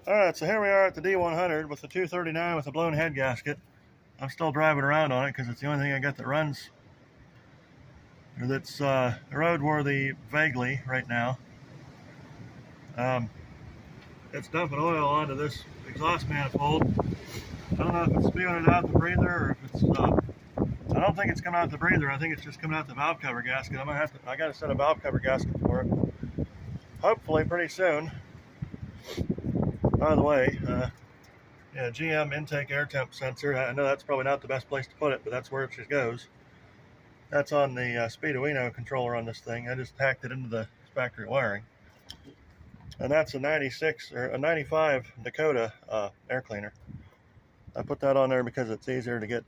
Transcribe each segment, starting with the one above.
Alright, so here we are at the D100 with the 239 with a blown head gasket. I'm still driving around on it because it's the only thing I got that runs, or that's roadworthy vaguely right now. It's dumping oil onto this exhaust manifold. I don't know if it's spewing it out the breather or if it's I don't think it's coming out the breather. I think it's just coming out the valve cover gasket. I got to set a valve cover gasket for it. Hopefully pretty soon. By the way, yeah, GM intake air temp sensor. I know that's probably not the best place to put it, but that's where it just goes. That's on the Speeduino controller on this thing. I just hacked it into the factory wiring. And that's a 96 or a 95 Dakota air cleaner. I put that on there because it's easier to get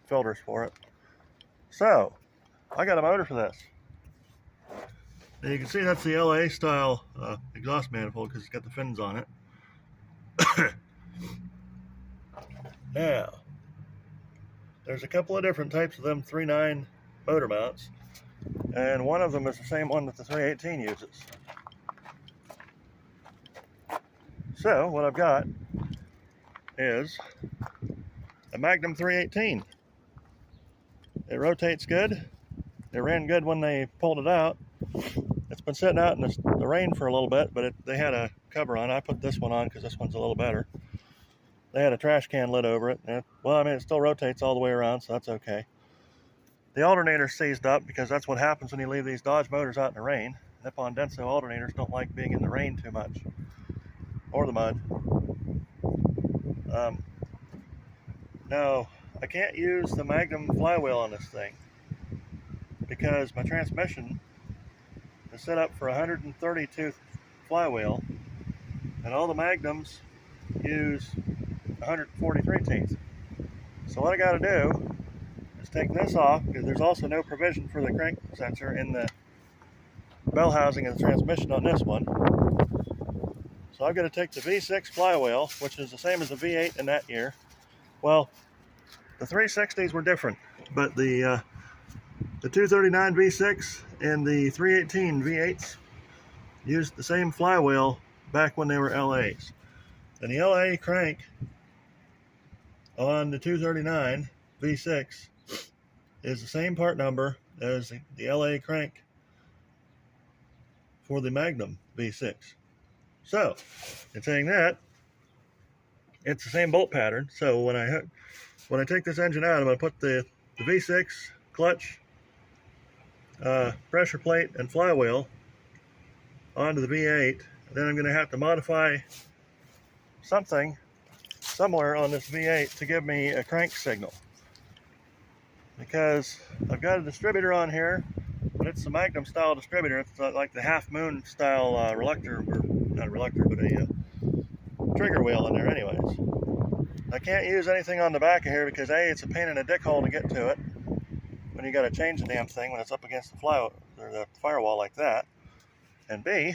filters for it. So, I got a motor for this. And you can see that's the LA style exhaust manifold because it's got the fins on it. Now, there's a couple of different types of them 3.9 motor mounts, and one of them is the same one that the 318 uses. So, what I've got is a Magnum 318. It rotates good. It ran good when they pulled it out. It's been sitting out in the rain for a little bit, but they had a cover on. I put this one on because this one's a little better. They had a trash can lid over it. Well, I mean, it still rotates all the way around, so that's okay. The alternator's seized up because that's what happens when you leave these Dodge motors out in the rain. Nippon Denso alternators don't like being in the rain too much, or the mud. Now, I can't use the Magnum flywheel on this thing because my transmission is set up for a 130 tooth flywheel, and all the Magnums use 143 teeth. So what I got to do is take this off because there's also no provision for the crank sensor in the bell housing of the transmission on this one. So I'm going to take the V6 flywheel, which is the same as the V8 in that year. Well, the 360s were different, but the 239 V6 and the 318 V8s used the same flywheel back when they were LAs. And the LA crank on the 239 V6 is the same part number as the LA crank for the Magnum V6. So, in saying that, it's the same bolt pattern. So when I take this engine out, I'm going to put the V6 clutch, pressure plate, and flywheel onto the V8. Then I'm going to have to modify something somewhere on this V8 to give me a crank signal, because I've got a distributor on here, but it's the Magnum style distributor. It's like the Half Moon style reluctor, or not a reluctor, but a trigger wheel in there anyways. I can't use anything on the back of here because A, it's a pain in the dick hole to get to it when you got to change the damn thing when it's up against the firewall like that, and B,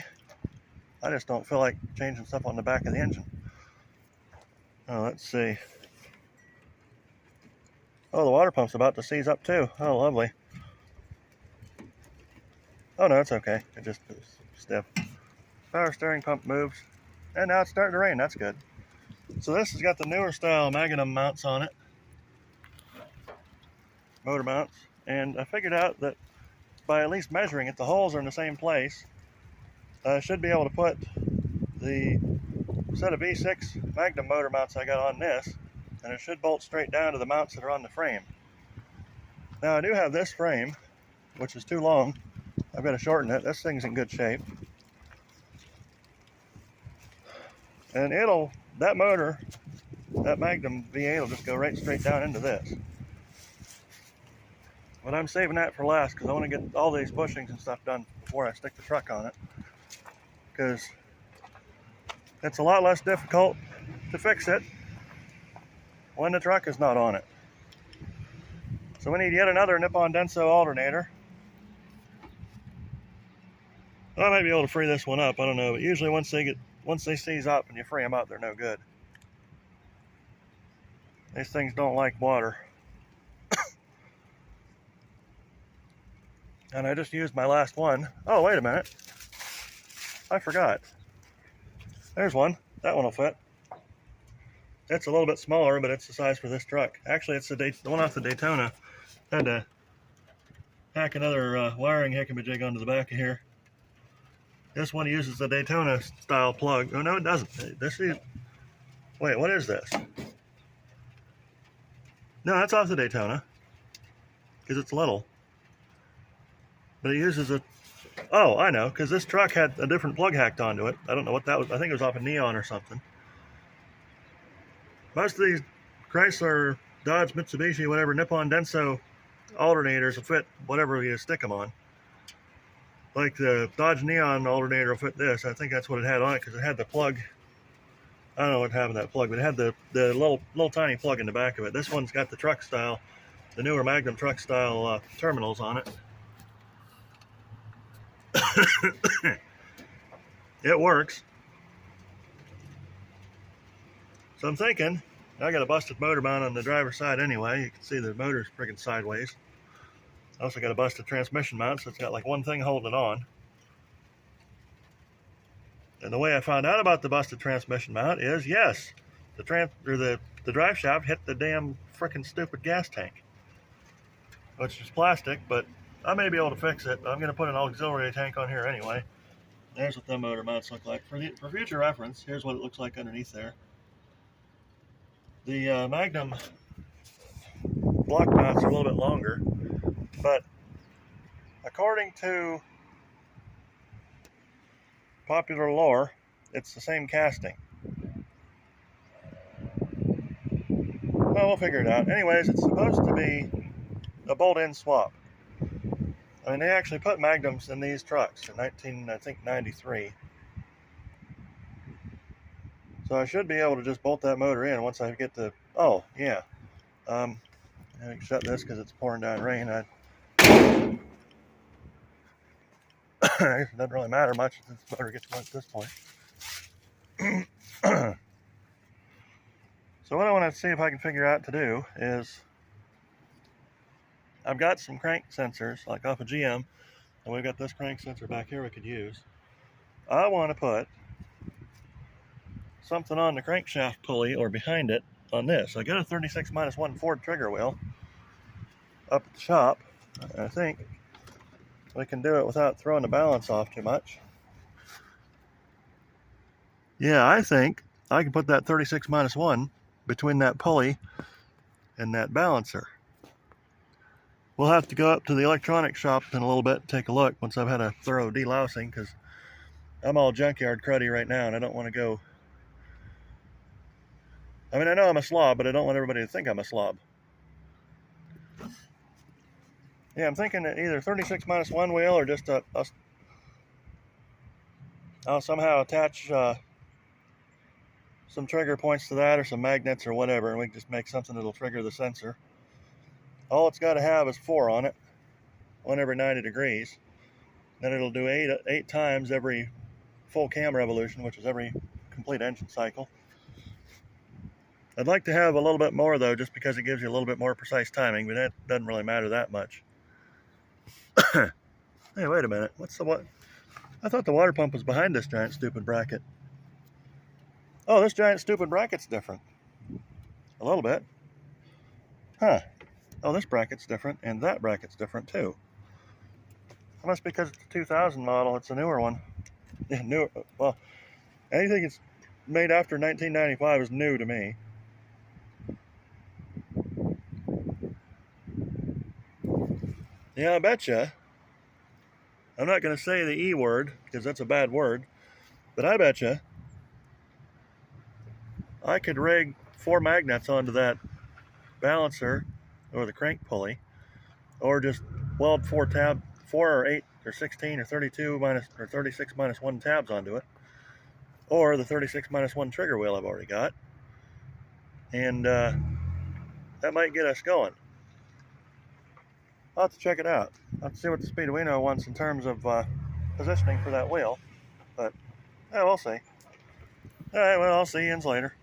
I just don't feel like changing stuff on the back of the engine. Oh, let's see. Oh, the water pump's about to seize up too. Oh, lovely. Oh no, it's okay. It just is stiff. Power steering pump moves. And now it's starting to rain. That's good. So this has got the newer style Magnum mounts on it. Motor mounts. And I figured out that by at least measuring it, the holes are in the same place. I should be able to put the set of V6 Magnum motor mounts I got on this, and it should bolt straight down to the mounts that are on the frame. Now I do have this frame, which is too long. I've got to shorten it. This thing's in good shape. And that motor, that Magnum V8 will just go right straight down into this. But I'm saving that for last because I want to get all these bushings and stuff done before I stick the truck on it, because it's a lot less difficult to fix it when the truck is not on it. So we need yet another Nippon Denso alternator. I might be able to free this one up, I don't know, but usually once they seize up and you free them up, they're no good. These things don't like water. And I just used my last one. Oh, wait a minute. I forgot. There's one. That one will fit. It's a little bit smaller, but it's the size for this truck. Actually, it's the one off the Daytona. Had to hack another wiring hickamajig onto the back of here. This one uses the Daytona style plug. Oh, no, it doesn't. This is, wait, what is this? No, that's off the Daytona, because it's little. But it uses a, oh, I know, because this truck had a different plug hacked onto it. I don't know what that was. I think it was off a Neon or something. Most of these Chrysler, Dodge, Mitsubishi, whatever, Nippon Denso alternators will fit whatever you stick them on. Like the Dodge Neon alternator will fit this. I think that's what it had on it, because it had the plug. I don't know what happened to that plug, but it had the little tiny plug in the back of it. This one's got the truck style, the newer Magnum truck style terminals on it. It works. So I'm thinking, I got a busted motor mount on the driver's side anyway. You can see the motor's freaking sideways. I also got a busted transmission mount, so it's got like one thing holding it on. And the way I found out about the busted transmission mount is, yes, the drive shaft hit the damn freaking stupid gas tank, which is plastic, but I may be able to fix it. I'm going to put an auxiliary tank on here anyway. There's what them motor mounts look like. For future reference, here's what it looks like underneath there. The Magnum block mounts are a little bit longer, but according to popular lore, it's the same casting. Well, we'll figure it out. Anyways, it's supposed to be a bolt-in swap. I mean, they actually put Magnums in these trucks in 1993. So I should be able to just bolt that motor in once I get the, oh, yeah. I can shut this because it's pouring down rain. It doesn't really matter much if this motor gets wet at this point. So what I want to see if I can figure out to do is, I've got some crank sensors, like off a GM, and we've got this crank sensor back here we could use. I want to put something on the crankshaft pulley or behind it on this. I got a 36-1 Ford trigger wheel up at the shop. I think we can do it without throwing the balance off too much. Yeah, I think I can put that 36-1 between that pulley and that balancer. We'll have to go up to the electronics shop in a little bit and take a look once I've had a thorough delousing, because I'm all junkyard cruddy right now and I don't want to go. I mean, I know I'm a slob, but I don't want everybody to think I'm a slob. Yeah, I'm thinking that either 36-1 wheel or just I'll somehow attach some trigger points to that or some magnets or whatever, and we can just make something that'll trigger the sensor. All it's got to have is 4 on it, 1 every 90 degrees. Then it'll do 8 times every full cam revolution, which is every complete engine cycle. I'd like to have a little bit more though, just because it gives you a little bit more precise timing, but that doesn't really matter that much. Hey, wait a minute. What's the what? I thought the water pump was behind this giant stupid bracket. Oh, this giant stupid bracket's different. A little bit. Huh. Oh, this bracket's different, and that bracket's different too. It must be because it's a 2000 model. It's a newer one. Yeah, newer. Well, anything that's made after 1995 is new to me. Yeah, I betcha. I'm not going to say the E word, because that's a bad word, but I betcha I could rig 4 magnets onto that balancer or the crank pulley, or just weld 4 or 8 or 16 or 32 minus or 36-1 tabs onto it, or the 36-1 trigger wheel I've already got, and that might get us going. I'll have to check it out. I'll have to see what the Speeduino wants in terms of positioning for that wheel, but yeah, we'll see. All right, well, I'll see you later.